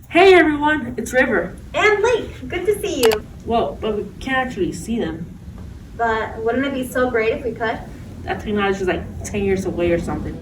Hey everyone, it's River. And Lake, good to see you. Well, but we can't actually see them. But wouldn't it be so great if we could? That technology is like 10 years away or something.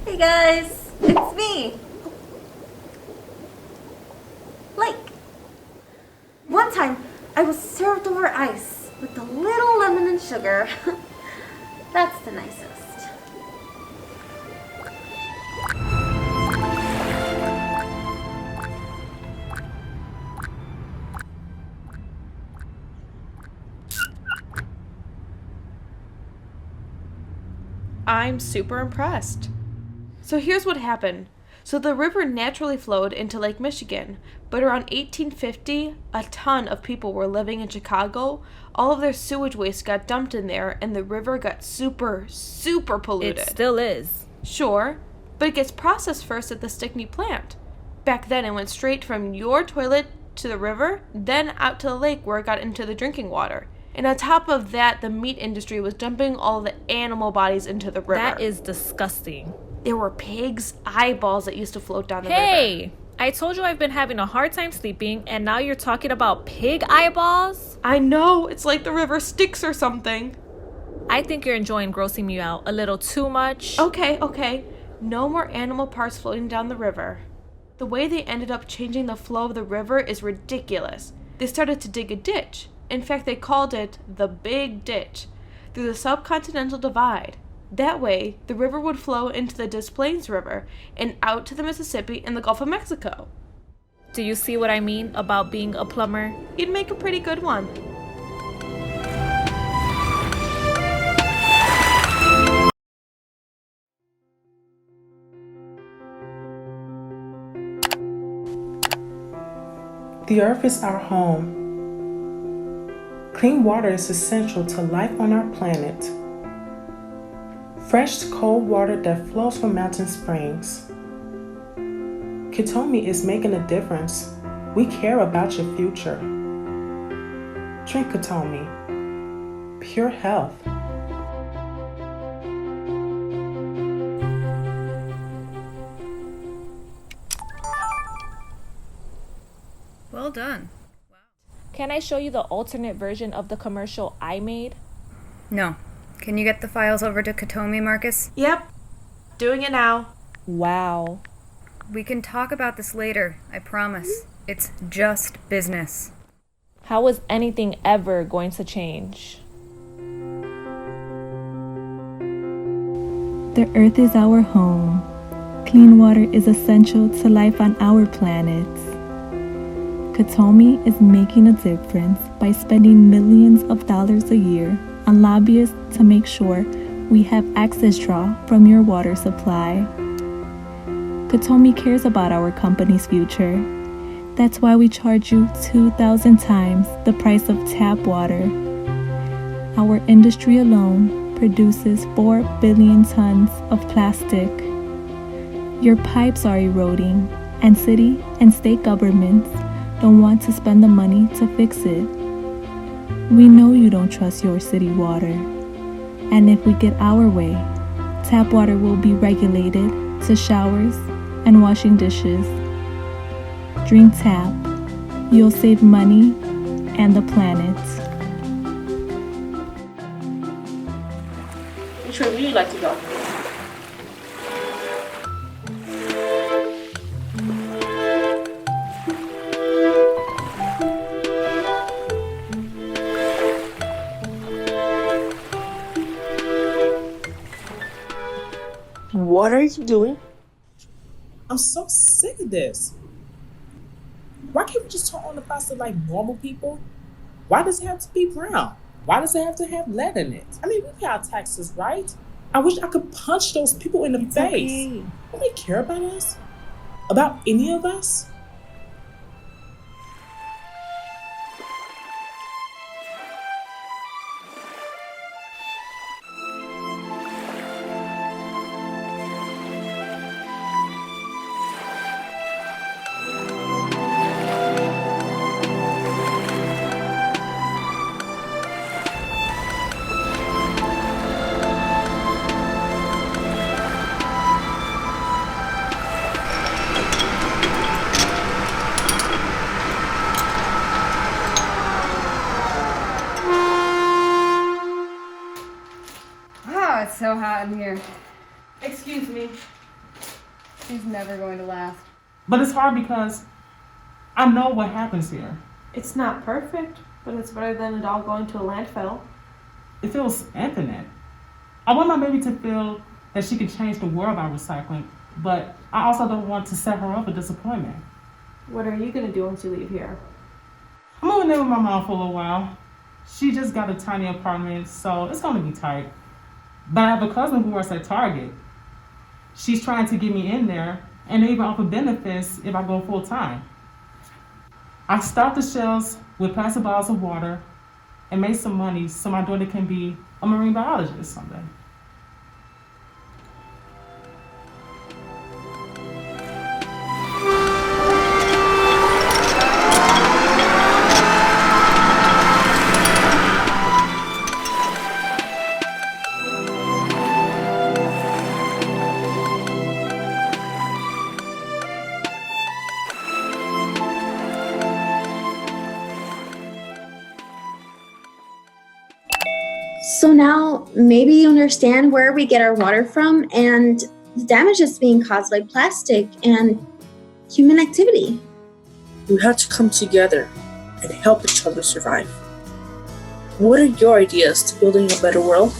Hey guys, it's me, Lake. One time, I was served over ice with a little lemon and sugar. That's the nicest. I'm super impressed. So here's what happened. So the river naturally flowed into Lake Michigan, but around 1850, a ton of people were living in Chicago. All of their sewage waste got dumped in there, and the river got super polluted. It still is. Sure, but it gets processed first at the Stickney plant. Back then, it went straight from your toilet to the river, then out to the lake where it got into the drinking water. And on top of that, the meat industry was dumping all the animal bodies into the river. That is disgusting. There were pigs' eyeballs that used to float down the river. Hey, I told you I've been having a hard time sleeping, and now you're talking about pig eyeballs? I know, it's like the river Styx or something. I think you're enjoying grossing me out a little too much. Okay. No more animal parts floating down the river. The way they ended up changing the flow of the river is ridiculous. They started to dig a ditch. In fact, they called it the Big Ditch through the Subcontinental Divide. That way, the river would flow into the Des Plaines River and out to the Mississippi and the Gulf of Mexico. Do you see what I mean about being a plumber? You'd make a pretty good one. The earth is our home. Clean water is essential to life on our planet. Fresh, cold water that flows from mountain springs. Katomi is making a difference. We care about your future. Drink Katomi. Pure health. Well done. Can I show you the alternate version of the commercial I made? No. Can you get the files over to Katomi, Marcus? Yep, doing it now. Wow. We can talk about this later, I promise. It's just business. How is anything ever going to change? The earth is our home. Clean water is essential to life on our planet. Katomi is making a difference by spending millions of dollars a year on lobbyists to make sure we have access draw from your water supply. Katomi cares about our company's future. That's why we charge you 2,000 times the price of tap water. Our industry alone produces 4 billion tons of plastic. Your pipes are eroding, and city and state governments don't want to spend the money to fix it. We know you don't trust your city water, and if we get our way, tap water will be regulated to showers and washing dishes. Drink tap. You'll save money and the planet. Which way would you like to go? What are you doing? I'm so sick of this. Why can't we just turn on the faucet like normal people? Why does it have to be brown? Why does it have to have lead in it? I mean, we pay our taxes, right? I wish I could punch those people in the face. Okay. Don't they care about us? About any of us? Oh, it's so hot in here. Excuse me. She's never going to last. But it's hard because I know what happens here. It's not perfect, but it's better than it all going to a landfill. It feels infinite. I want my baby to feel that she can change the world by recycling, but I also don't want to set her up for disappointment. What are you gonna do once you leave here? I'm moving in with my mom for a little while. She just got a tiny apartment, so it's gonna be tight. But I have a cousin who works at Target. She's trying to get me in there, and they even offer benefits if I go full time. I stocked the shelves with plastic bottles of water and made some money so my daughter can be a marine biologist someday. So now maybe you understand where we get our water from and the damage that's being caused by plastic and human activity. We have to come together and help each other survive. What are your ideas to building a better world?